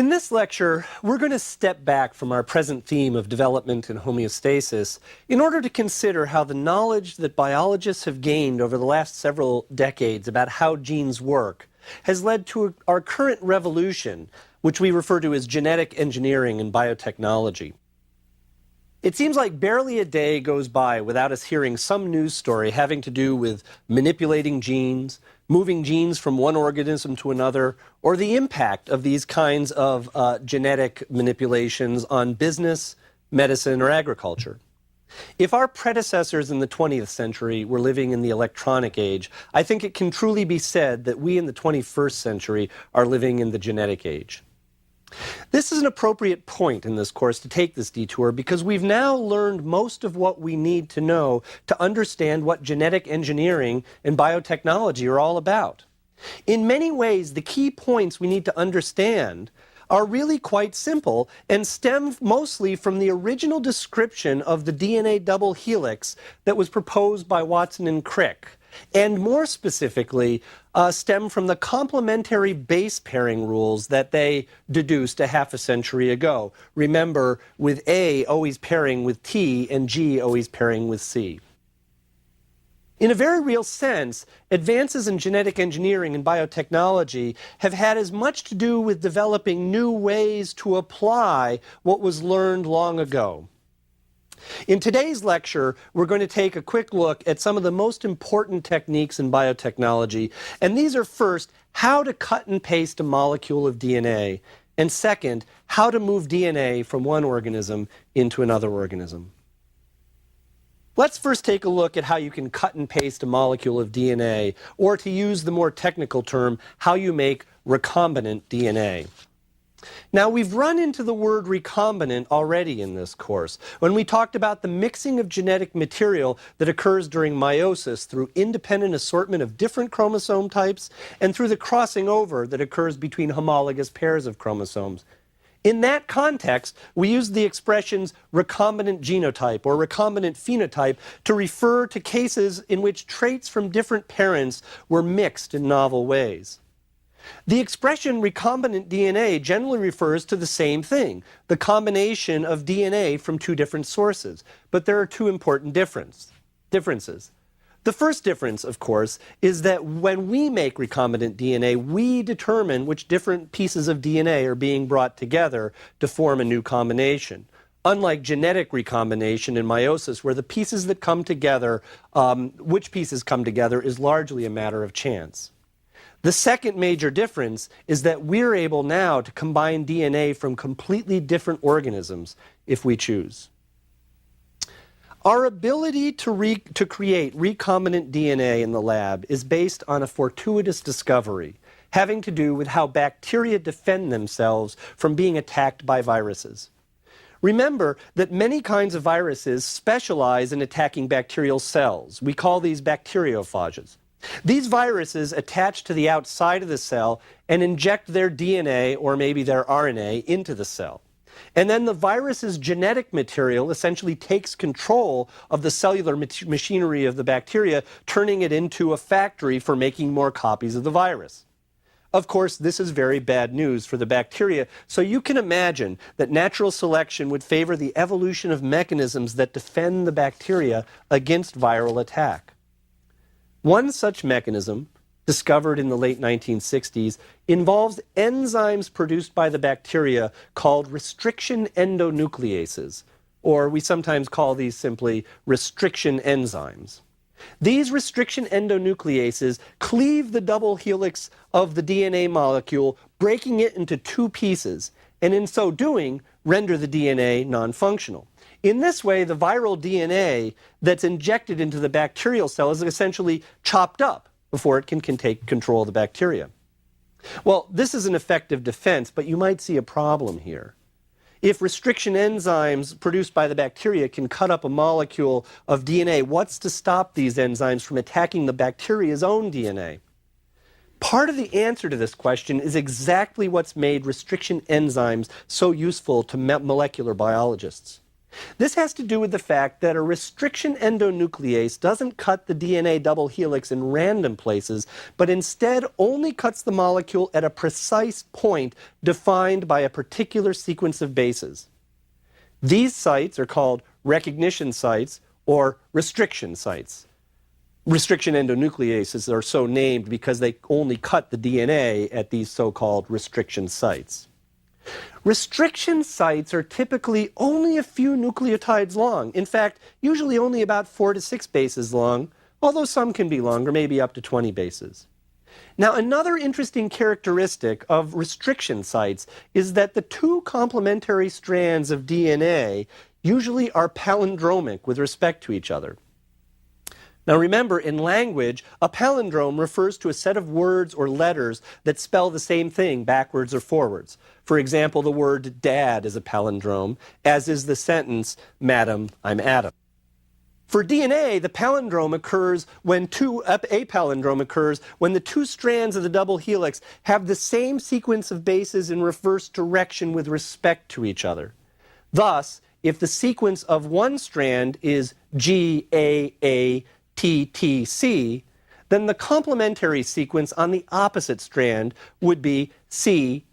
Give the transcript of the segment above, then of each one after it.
In this lecture, we're going to step back from our present theme of development and homeostasis in order to consider how the knowledge that biologists have gained over the last several decades about how genes work has led to our current revolution, which we refer to as genetic engineering and biotechnology. It seems like barely a day goes by without us hearing some news story having to do with manipulating genes, moving genes from one organism to another, or the impact of these kinds of genetic manipulations on business, medicine, or agriculture. If our predecessors in the 20th century were living in the electronic age, I think it can truly be said that we in the 21st century are living in the genetic age. This is an appropriate point in this course to take this detour because we've now learned most of what we need to know to understand what genetic engineering and biotechnology are all about. In many ways, the key points we need to understand are really quite simple and stem mostly from the original description of the DNA double helix that was proposed by Watson and Crick, and more specifically, stem from the complementary base pairing rules that they deduced a half a century ago. Remember, with A always pairing with T and G always pairing with C. In a very real sense, advances in genetic engineering and biotechnology have had as much to do with developing new ways to apply what was learned long ago. In today's lecture, we're going to take a quick look at some of the most important techniques in biotechnology, and these are first, how to cut and paste a molecule of DNA, and second, how to move DNA from one organism into another organism. Let's first take a look at how you can cut and paste a molecule of DNA, or to use the more technical term, how you make recombinant DNA. Now, we've run into the word recombinant already in this course when we talked about the mixing of genetic material that occurs during meiosis through independent assortment of different chromosome types and through the crossing over that occurs between homologous pairs of chromosomes. In that context, we used the expressions recombinant genotype or recombinant phenotype to refer to cases in which traits from different parents were mixed in novel ways. The expression recombinant DNA generally refers to the same thing, the combination of DNA from two different sources. But there are two important differences. The first difference, of course, is that when we make recombinant DNA, we determine which different pieces of DNA are being brought together to form a new combination. Unlike genetic recombination in meiosis, where the pieces that come together, which pieces come together, is largely a matter of chance. The second major difference is that we're able now to combine DNA from completely different organisms if we choose. Our ability to create recombinant DNA in the lab is based on a fortuitous discovery having to do with how bacteria defend themselves from being attacked by viruses. Remember that many kinds of viruses specialize in attacking bacterial cells. We call these bacteriophages. These viruses attach to the outside of the cell and inject their DNA or maybe their RNA into the cell. And then the virus's genetic material essentially takes control of the cellular machinery of the bacteria, turning it into a factory for making more copies of the virus. Of course, this is very bad news for the bacteria, so you can imagine that natural selection would favor the evolution of mechanisms that defend the bacteria against viral attack. One such mechanism, discovered in the late 1960s, involves enzymes produced by the bacteria called restriction endonucleases, or we sometimes call these simply restriction enzymes. These restriction endonucleases cleave the double helix of the DNA molecule, breaking it into two pieces, and in so doing, render the DNA non-functional. In this way, the viral DNA that's injected into the bacterial cell is essentially chopped up before it can take control of the bacteria. Well, this is an effective defense, but you might see a problem here. If restriction enzymes produced by the bacteria can cut up a molecule of DNA, what's to stop these enzymes from attacking the bacteria's own DNA? Part of the answer to this question is exactly what's made restriction enzymes so useful to molecular biologists. This has to do with the fact that a restriction endonuclease doesn't cut the DNA double helix in random places, but instead only cuts the molecule at a precise point defined by a particular sequence of bases. These sites are called recognition sites or restriction sites. Restriction endonucleases are so named because they only cut the DNA at these so-called restriction sites. Restriction sites are typically only a few nucleotides long. In fact, usually only about 4 to 6 bases long, although some can be longer, maybe up to 20 bases. Now, another interesting characteristic of restriction sites is that the two complementary strands of DNA usually are palindromic with respect to each other. Now remember, in language, a palindrome refers to a set of words or letters that spell the same thing backwards or forwards. For example, the word dad is a palindrome, as is the sentence, Madam, I'm Adam. For DNA, the palindrome occurs when a palindrome occurs when the two strands of the double helix have the same sequence of bases in reverse direction with respect to each other. Thus, if the sequence of one strand is GAA TTC, then the complementary sequence on the opposite strand would be CTTAAG.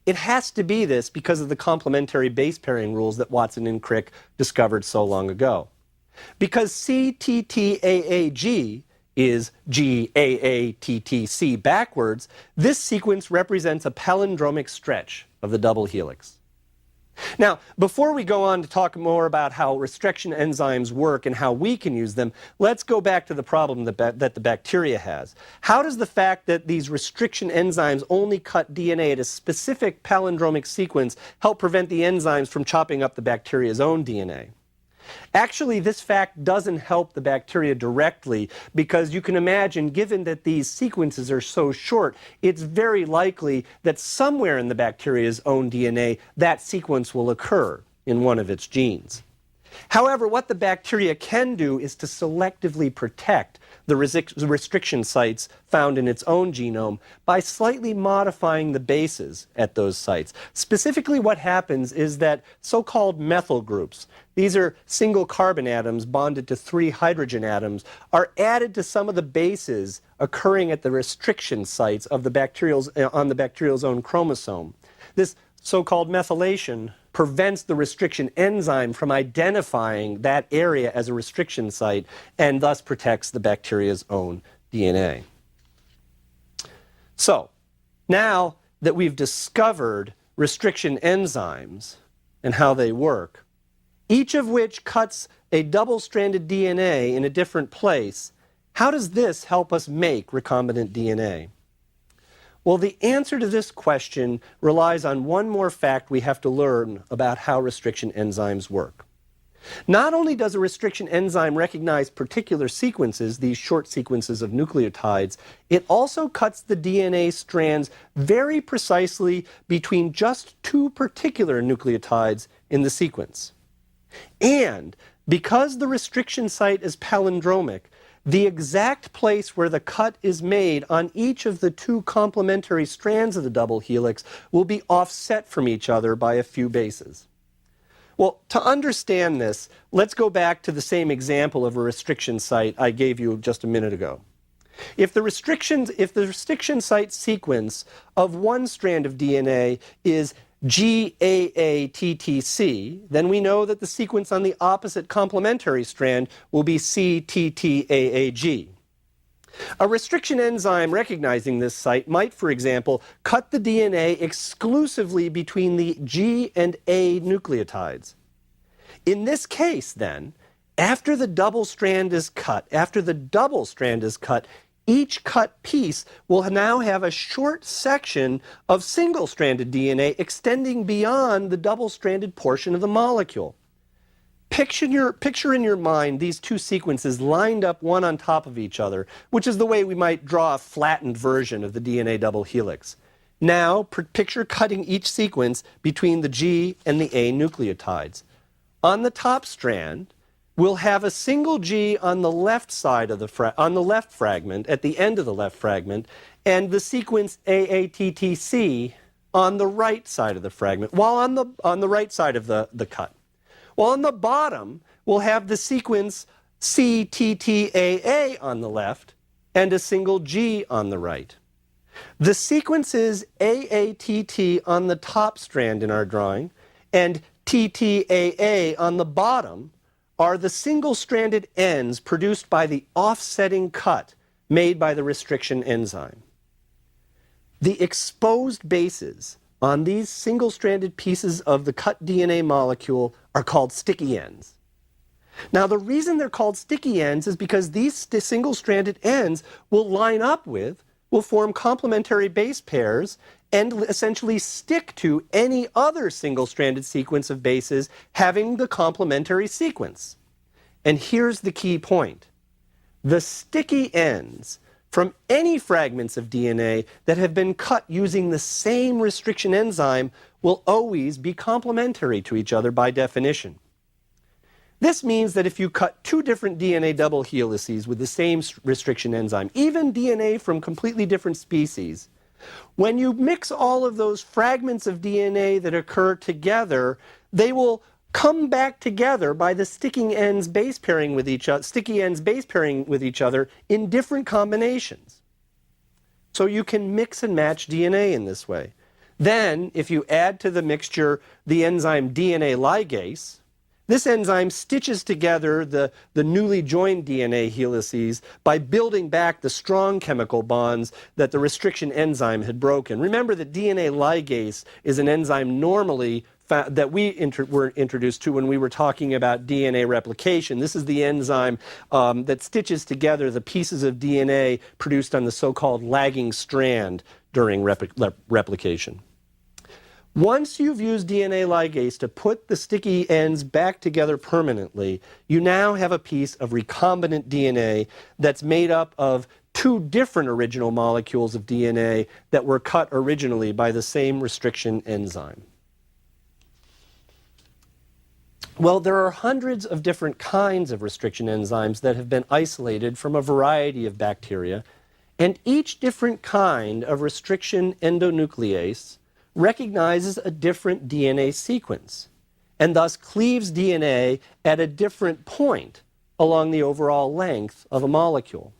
It has to be this because of the complementary base pairing rules that Watson and Crick discovered so long ago. Because CTTAAG is GAATTC backwards, this sequence represents a palindromic stretch of the double helix. Now, before we go on to talk more about how restriction enzymes work and how we can use them, let's go back to the problem that the bacteria has. How does the fact that these restriction enzymes only cut DNA at a specific palindromic sequence help prevent the enzymes from chopping up the bacteria's own DNA? Actually, this fact doesn't help the bacteria directly because you can imagine, given that these sequences are so short, it's very likely that somewhere in the bacteria's own DNA that sequence will occur in one of its genes. However, what the bacteria can do is to selectively protect the restriction sites found in its own genome by slightly modifying the bases at those sites. Specifically, what happens is that so-called methyl groups, these are single carbon atoms bonded to 3 hydrogen atoms, are added to some of the bases occurring at the restriction sites of the on the bacterial's own chromosome. This so-called methylation prevents the restriction enzyme from identifying that area as a restriction site and thus protects the bacteria's own DNA. So, now that we've discovered restriction enzymes and how they work, each of which cuts a double-stranded DNA in a different place, how does this help us make recombinant DNA? Well, the answer to this question relies on one more fact we have to learn about how restriction enzymes work. Not only does a restriction enzyme recognize particular sequences, these short sequences of nucleotides, it also cuts the DNA strands very precisely between just 2 particular nucleotides in the sequence. And because the restriction site is palindromic, the exact place where the cut is made on each of the 2 complementary strands of the double helix will be offset from each other by a few bases. Well, to understand this, let's go back to the same example of a restriction site I gave you just a minute ago. If the restriction site sequence of one strand of DNA is GAATTC, then we know that the sequence on the opposite complementary strand will be CTTAAG. A restriction enzyme recognizing this site might, for example, cut the DNA exclusively between the G and A nucleotides. In this case, then, after the double strand is cut, each cut piece will now have a short section of single-stranded DNA extending beyond the double-stranded portion of the molecule. Picture in your mind these 2 sequences lined up one on top of each other, which is the way we might draw a flattened version of the DNA double helix. Now, picture cutting each sequence between the G and the A nucleotides. On the top strand, we'll have a single G on the left side of on the left fragment, at the end of the left fragment, and the sequence AATTC on the right side of the fragment, while on the right side of the cut. While on the bottom, we'll have the sequence CTTAA on the left and a single G on the right. The sequences AATT on the top strand in our drawing and TTAA on the bottom are the single-stranded ends produced by the offsetting cut made by the restriction enzyme. The exposed bases on these single-stranded pieces of the cut DNA molecule are called sticky ends. Now, the reason they're called sticky ends is because these single-stranded ends will form complementary base pairs and essentially stick to any other single-stranded sequence of bases having the complementary sequence. And here's the key point. The sticky ends from any fragments of DNA that have been cut using the same restriction enzyme will always be complementary to each other by definition. This means that if you cut two different DNA double helices with the same restriction enzyme, even DNA from completely different species, when you mix all of those fragments of DNA that occur together, they will come back together by the sticky ends base pairing with each other in different combinations. So you can mix and match DNA in this way. Then, if you add to the mixture the enzyme DNA ligase, this enzyme stitches together the newly joined DNA helices by building back the strong chemical bonds that the restriction enzyme had broken. Remember that DNA ligase is an enzyme normally that we were introduced to when we were talking about DNA replication. This is the enzyme that stitches together the pieces of DNA produced on the so-called lagging strand during replication. Once you've used DNA ligase to put the sticky ends back together permanently, you now have a piece of recombinant DNA that's made up of two different original molecules of DNA that were cut originally by the same restriction enzyme. Well, there are hundreds of different kinds of restriction enzymes that have been isolated from a variety of bacteria, and each different kind of restriction endonuclease recognizes a different DNA sequence, and thus cleaves DNA at a different point along the overall length of a molecule.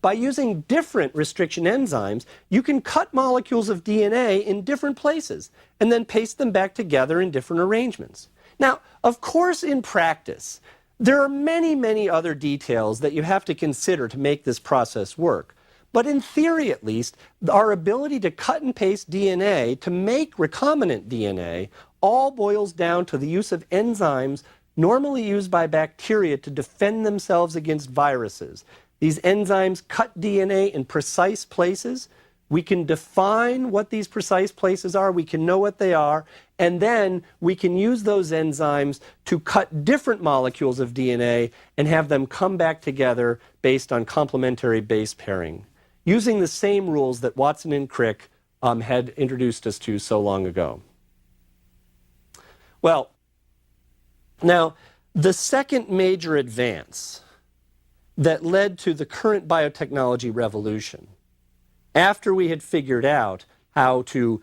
By using different restriction enzymes, you can cut molecules of DNA in different places and then paste them back together in different arrangements. Now, of course, in practice, there are many, many other details that you have to consider to make this process work. But in theory, at least, our ability to cut and paste DNA to make recombinant DNA all boils down to the use of enzymes normally used by bacteria to defend themselves against viruses. These enzymes cut DNA in precise places. We can define what these precise places are. We can know what they are. And then we can use those enzymes to cut different molecules of DNA and have them come back together based on complementary base pairing, using the same rules that Watson and Crick had introduced us to so long ago. Well, now, the second major advance that led to the current biotechnology revolution, after we had figured out how to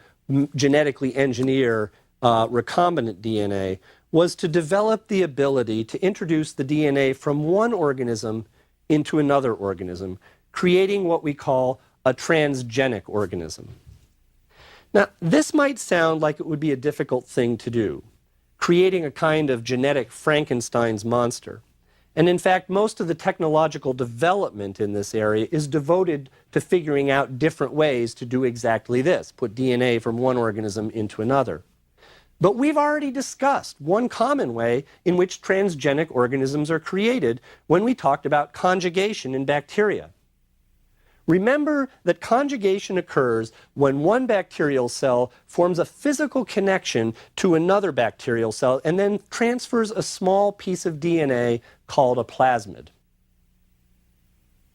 genetically engineer recombinant DNA, was to develop the ability to introduce the DNA from one organism into another organism, creating what we call a transgenic organism. Now, this might sound like it would be a difficult thing to do, creating a kind of genetic Frankenstein's monster. And in fact, most of the technological development in this area is devoted to figuring out different ways to do exactly this, put DNA from one organism into another. But we've already discussed one common way in which transgenic organisms are created when we talked about conjugation in bacteria. Remember that conjugation occurs when one bacterial cell forms a physical connection to another bacterial cell and then transfers a small piece of DNA called a plasmid.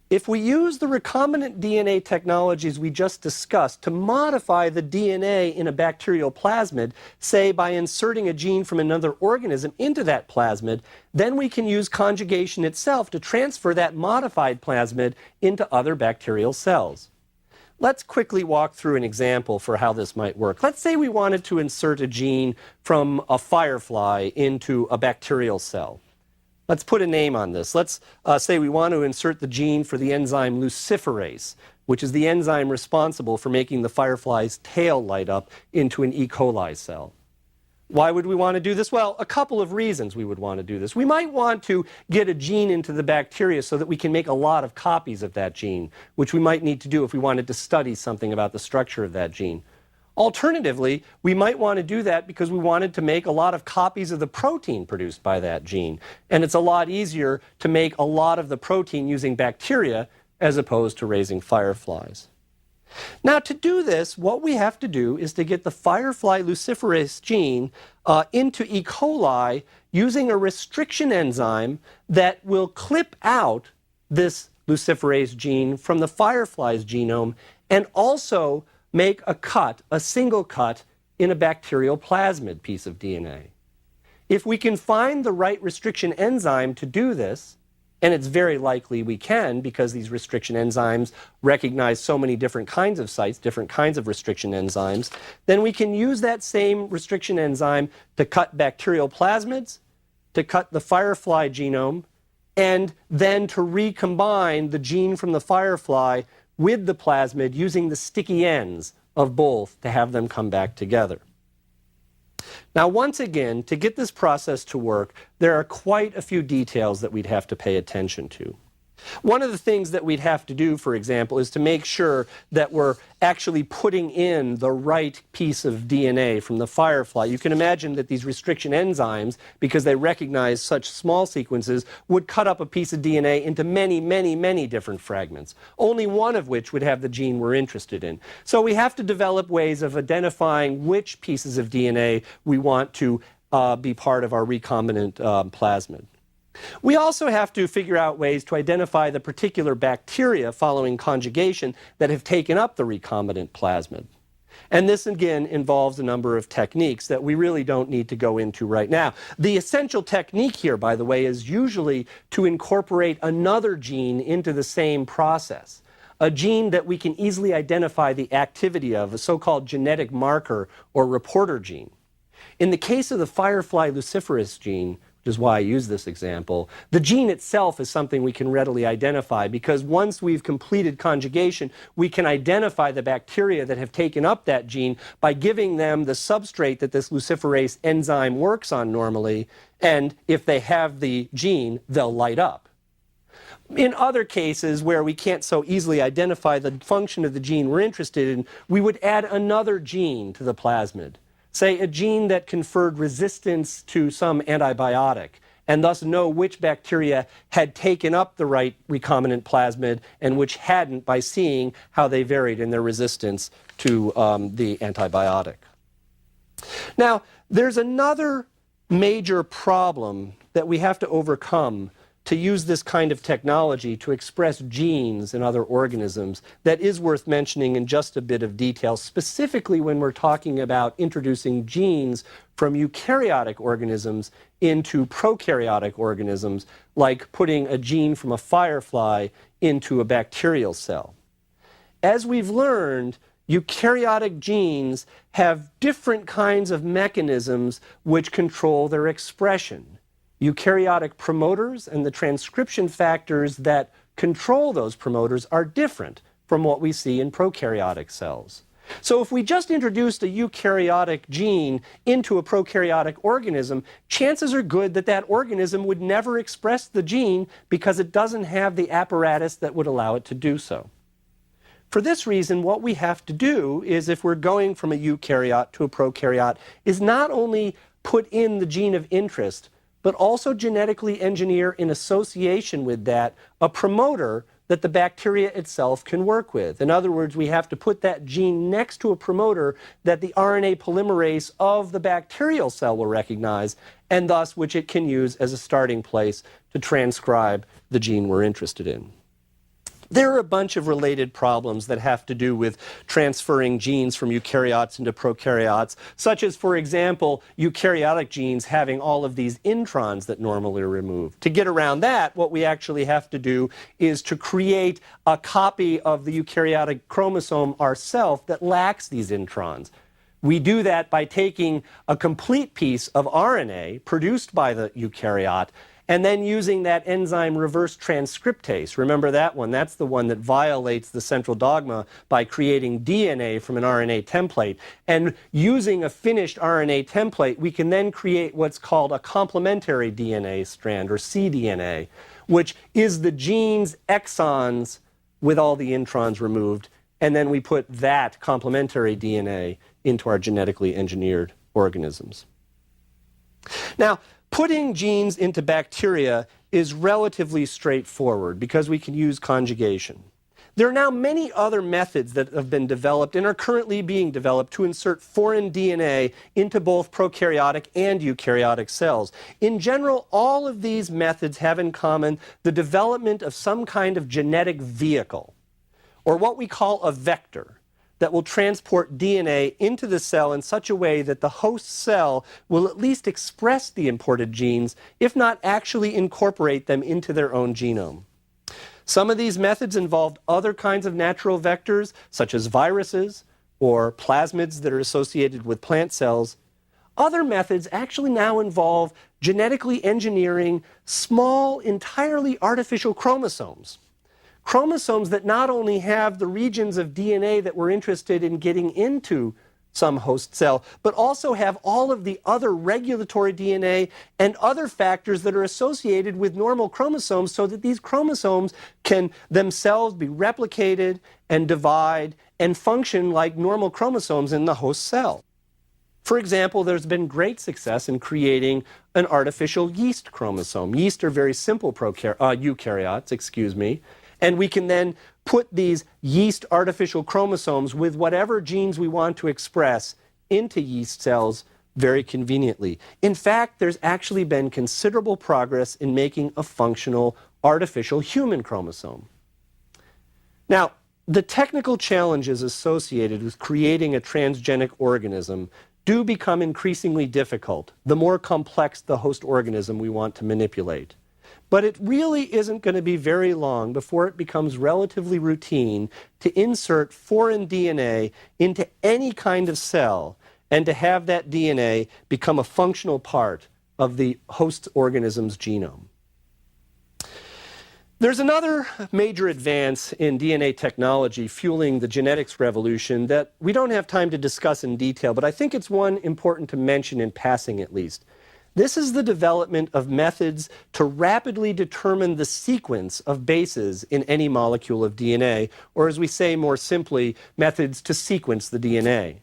If we use the recombinant DNA technologies we just discussed to modify the DNA in a bacterial plasmid, say by inserting a gene from another organism into that plasmid, then we can use conjugation itself to transfer that modified plasmid into other bacterial cells. Let's quickly walk through an example for how this might work. Let's say we wanted to insert a gene from a firefly into a bacterial cell. Let's put a name on this. Let's say we want to insert the gene for the enzyme luciferase, which is the enzyme responsible for making the firefly's tail light up into an E. coli cell. Why would we want to do this? Well, a couple of reasons we would want to do this. We might want to get a gene into the bacteria so that we can make a lot of copies of that gene, which we might need to do if we wanted to study something about the structure of that gene. Alternatively, we might want to do that because we wanted to make a lot of copies of the protein produced by that gene. And it's a lot easier to make a lot of the protein using bacteria as opposed to raising fireflies. Now, to do this, what we have to do is to get the firefly luciferase gene into E. coli using a restriction enzyme that will clip out this luciferase gene from the firefly's genome and also make a cut, a single cut, in a bacterial plasmid piece of DNA. If we can find the right restriction enzyme to do this, and it's very likely we can because these restriction enzymes recognize so many different kinds of sites, different kinds of restriction enzymes, then we can use that same restriction enzyme to cut bacterial plasmids, to cut the firefly genome, and then to recombine the gene from the firefly with the plasmid using the sticky ends of both to have them come back together. Now, once again, to get this process to work, there are quite a few details that we'd have to pay attention to. One of the things that we'd have to do, for example, is to make sure that we're actually putting in the right piece of DNA from the firefly. You can imagine that these restriction enzymes, because they recognize such small sequences, would cut up a piece of DNA into many, many, many different fragments, only one of which would have the gene we're interested in. So we have to develop ways of identifying which pieces of DNA we want to be part of our recombinant plasmid. We also have to figure out ways to identify the particular bacteria following conjugation that have taken up the recombinant plasmid. And this, again, involves a number of techniques that we really don't need to go into right now. The essential technique here, by the way, is usually to incorporate another gene into the same process, a gene that we can easily identify the activity of, a so-called genetic marker or reporter gene. In the case of the firefly luciferase gene, which is why I use this example, the gene itself is something we can readily identify because once we've completed conjugation, we can identify the bacteria that have taken up that gene by giving them the substrate that this luciferase enzyme works on normally, and if they have the gene, they'll light up. In other cases where we can't so easily identify the function of the gene we're interested in, we would add another gene to the plasmid. Say a gene that conferred resistance to some antibiotic, and thus know which bacteria had taken up the right recombinant plasmid and which hadn't by seeing how they varied in their resistance to the antibiotic. Now, there's another major problem that we have to overcome to use this kind of technology to express genes in other organisms that is worth mentioning in just a bit of detail, specifically when we're talking about introducing genes from eukaryotic organisms into prokaryotic organisms, like putting a gene from a firefly into a bacterial cell. As we've learned, eukaryotic genes have different kinds of mechanisms which control their expression. Eukaryotic promoters and the transcription factors that control those promoters are different from what we see in prokaryotic cells. So if we just introduced a eukaryotic gene into a prokaryotic organism, chances are good that that organism would never express the gene because it doesn't have the apparatus that would allow it to do so. For this reason, what we have to do is, if we're going from a eukaryote to a prokaryote, is not only put in the gene of interest, but also genetically engineer in association with that a promoter that the bacteria itself can work with. In other words, we have to put that gene next to a promoter that the RNA polymerase of the bacterial cell will recognize, and thus which it can use as a starting place to transcribe the gene we're interested in. There are a bunch of related problems that have to do with transferring genes from eukaryotes into prokaryotes, such as, for example, eukaryotic genes having all of these introns that normally are removed. To get around that, what we actually have to do is to create a copy of the eukaryotic chromosome ourselves that lacks these introns. We do that by taking a complete piece of RNA produced by the eukaryote and then using that enzyme reverse transcriptase. Remember that one? That's the one that violates the central dogma by creating DNA from an RNA template. And using a finished RNA template, we can then create what's called a complementary DNA strand, or cDNA, which is the gene's exons with all the introns removed. And then we put that complementary DNA into our genetically engineered organisms. Now, putting genes into bacteria is relatively straightforward because we can use conjugation. There are now many other methods that have been developed and are currently being developed to insert foreign DNA into both prokaryotic and eukaryotic cells. In general, all of these methods have in common the development of some kind of genetic vehicle, or what we call a vector, that will transport DNA into the cell in such a way that the host cell will at least express the imported genes, if not actually incorporate them into their own genome. Some of these methods involved other kinds of natural vectors, such as viruses or plasmids that are associated with plant cells. Other methods actually now involve genetically engineering small, entirely artificial chromosomes. Chromosomes that not only have the regions of DNA that we're interested in getting into some host cell, but also have all of the other regulatory DNA and other factors that are associated with normal chromosomes, so that these chromosomes can themselves be replicated and divide and function like normal chromosomes in the host cell. For example, there's been great success in creating an artificial yeast chromosome. Yeast are very simple eukaryotes, and we can then put these yeast artificial chromosomes with whatever genes we want to express into yeast cells very conveniently. In fact, there's actually been considerable progress in making a functional artificial human chromosome. Now, the technical challenges associated with creating a transgenic organism do become increasingly difficult the more complex the host organism we want to manipulate. But it really isn't going to be very long before it becomes relatively routine to insert foreign DNA into any kind of cell and to have that DNA become a functional part of the host organism's genome. There's another major advance in DNA technology fueling the genetics revolution that we don't have time to discuss in detail, but I think it's one important to mention in passing at least. This is the development of methods to rapidly determine the sequence of bases in any molecule of DNA, or as we say more simply, methods to sequence the DNA.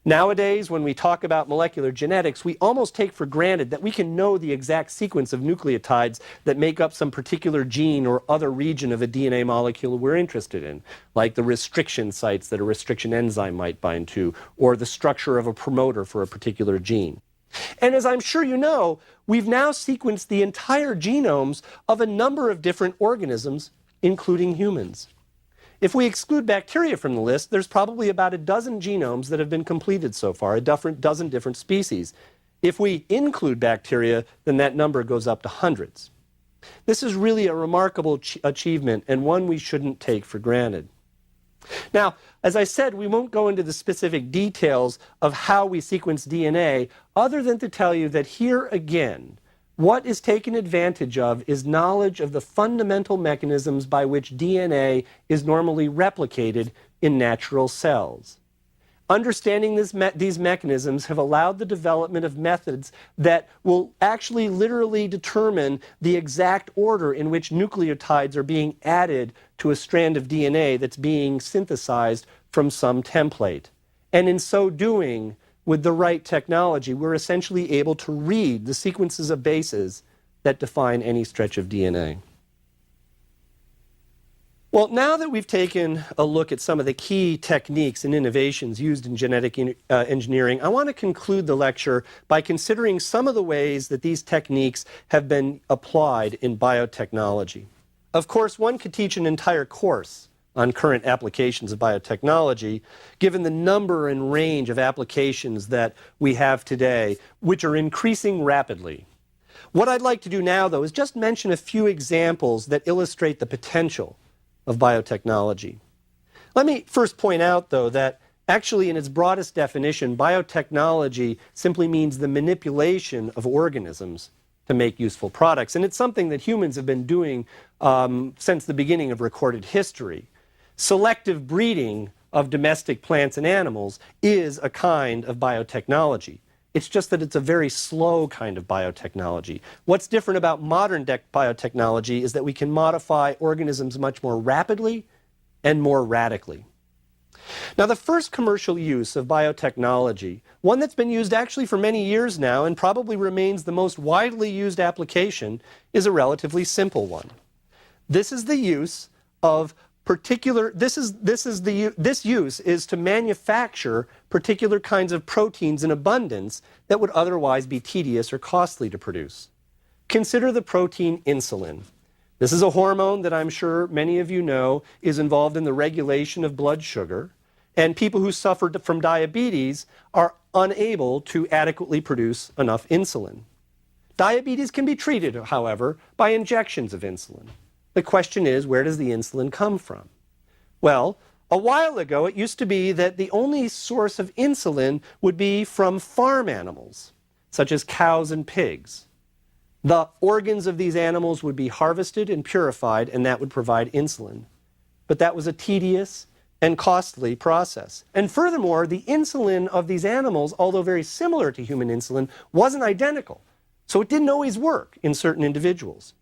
Nowadays, when we talk about molecular genetics, we almost take for granted that we can know the exact sequence of nucleotides that make up some particular gene or other region of a DNA molecule we're interested in, like the restriction sites that a restriction enzyme might bind to, or the structure of a promoter for a particular gene. And as I'm sure you know, we've now sequenced the entire genomes of a number of different organisms, including humans. If we exclude bacteria from the list, there's probably about a dozen genomes that have been completed so far, a dozen different species. If we include bacteria, then that number goes up to hundreds. This is really a remarkable achievement and one we shouldn't take for granted. Now, as I said, we won't go into the specific details of how we sequence DNA, other than to tell you that here again, what is taken advantage of is knowledge of the fundamental mechanisms by which DNA is normally replicated in natural cells. Understanding these mechanisms have allowed the development of methods that will actually literally determine the exact order in which nucleotides are being added to a strand of DNA that's being synthesized from some template. And in so doing, with the right technology, we're essentially able to read the sequences of bases that define any stretch of DNA. Well, now that we've taken a look at some of the key techniques and innovations used in genetic engineering, I want to conclude the lecture by considering some of the ways that these techniques have been applied in biotechnology. Of course, one could teach an entire course on current applications of biotechnology, given the number and range of applications that we have today, which are increasing rapidly. What I'd like to do now, though, is just mention a few examples that illustrate the potential of biotechnology. Let me first point out, though, that actually in its broadest definition, biotechnology simply means the manipulation of organisms to make useful products. And it's something that humans have been doing since the beginning of recorded history. Selective breeding of domestic plants and animals is a kind of biotechnology. It's just that it's a very slow kind of biotechnology. What's different about modern biotechnology is that we can modify organisms much more rapidly and more radically. Now, the first commercial use of biotechnology, one that's been used actually for many years now and probably remains the most widely used application, is a relatively simple one. This is the use of this use is to manufacture particular kinds of proteins in abundance that would otherwise be tedious or costly to produce. Consider the protein insulin. This is a hormone that I'm sure many of you know is involved in the regulation of blood sugar, and people who suffer from diabetes are unable to adequately produce enough insulin. Diabetes can be treated, however, by injections of insulin. The question is, where does the insulin come from? Well, a while ago it used to be that the only source of insulin would be from farm animals, such as cows and pigs. The organs of these animals would be harvested and purified, and that would provide insulin. But that was a tedious and costly process. And furthermore, the insulin of these animals, although very similar to human insulin, wasn't identical. So it didn't always work in certain individuals.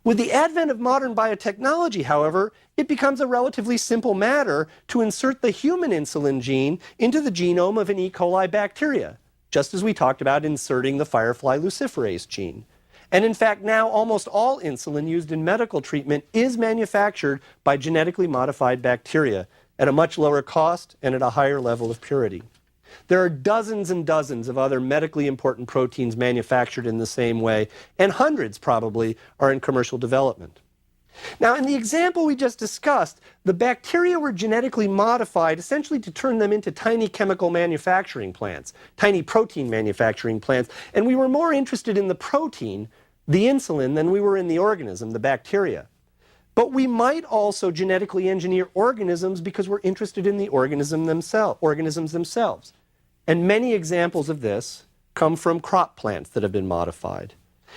With the advent of modern biotechnology, however, it becomes a relatively simple matter to insert the human insulin gene into the genome of an E. coli bacteria, just as we talked about inserting the firefly luciferase gene. And in fact, now almost all insulin used in medical treatment is manufactured by genetically modified bacteria at a much lower cost and at a higher level of purity. There are dozens and dozens of other medically important proteins manufactured in the same way, and hundreds probably are in commercial development. Now, in the example we just discussed, the bacteria were genetically modified essentially to turn them into tiny chemical manufacturing plants, tiny protein manufacturing plants, and we were more interested in the protein, the insulin, than we were in the organism, the bacteria. But we might also genetically engineer organisms because we're interested in the organisms themselves. And many examples of this come from crop plants that have been modified.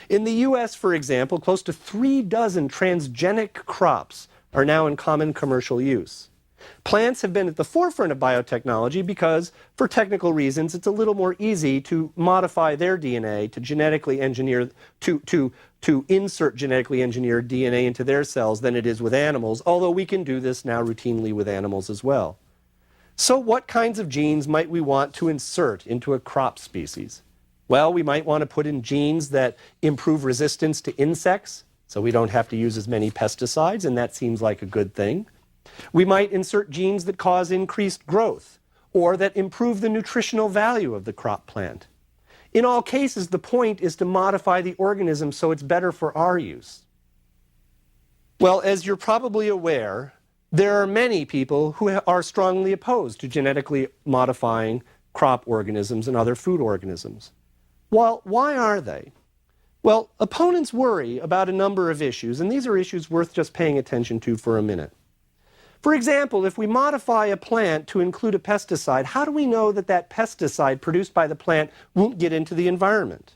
In the US, for example, close to 36 transgenic crops are now in common commercial use. Plants have been at the forefront of biotechnology because, for technical reasons, it's a little more easy to modify their DNA, to genetically engineer, to insert genetically engineered DNA into their cells than it is with animals, although we can do this now routinely with animals as well. So what kinds of genes might we want to insert into a crop species? Well, we might want to put in genes that improve resistance to insects, so we don't have to use as many pesticides, and that seems like a good thing. We might insert genes that cause increased growth, or that improve the nutritional value of the crop plant. In all cases, the point is to modify the organism so it's better for our use. Well, as you're probably aware, there are many people who are strongly opposed to genetically modifying crop organisms and other food organisms. Well, why are they? Well, opponents worry about a number of issues, and these are issues worth just paying attention to for a minute. For example, if we modify a plant to include a pesticide, how do we know that that pesticide produced by the plant won't get into the environment?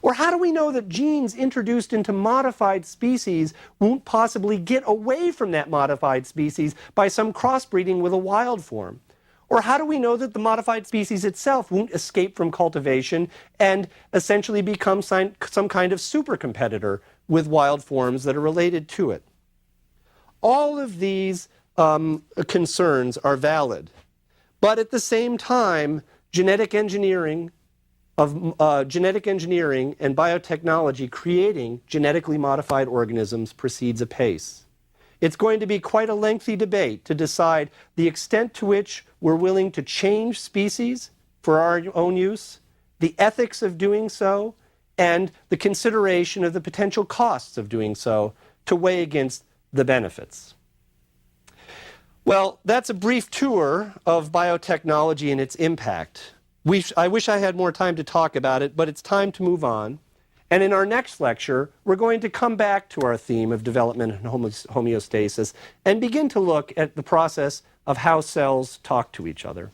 Or how do we know that genes introduced into modified species won't possibly get away from that modified species by some crossbreeding with a wild form? Or how do we know that the modified species itself won't escape from cultivation and essentially become some kind of super competitor with wild forms that are related to it? All of these concerns are valid, but at the same time, genetic engineering and biotechnology creating genetically modified organisms proceeds apace. It's going to be quite a lengthy debate to decide the extent to which we're willing to change species for our own use, the ethics of doing so, and the consideration of the potential costs of doing so to weigh against the benefits. Well, that's a brief tour of biotechnology and its impact. I wish I had more time to talk about it, but it's time to move on. And in our next lecture, we're going to come back to our theme of development and homeostasis and begin to look at the process of how cells talk to each other.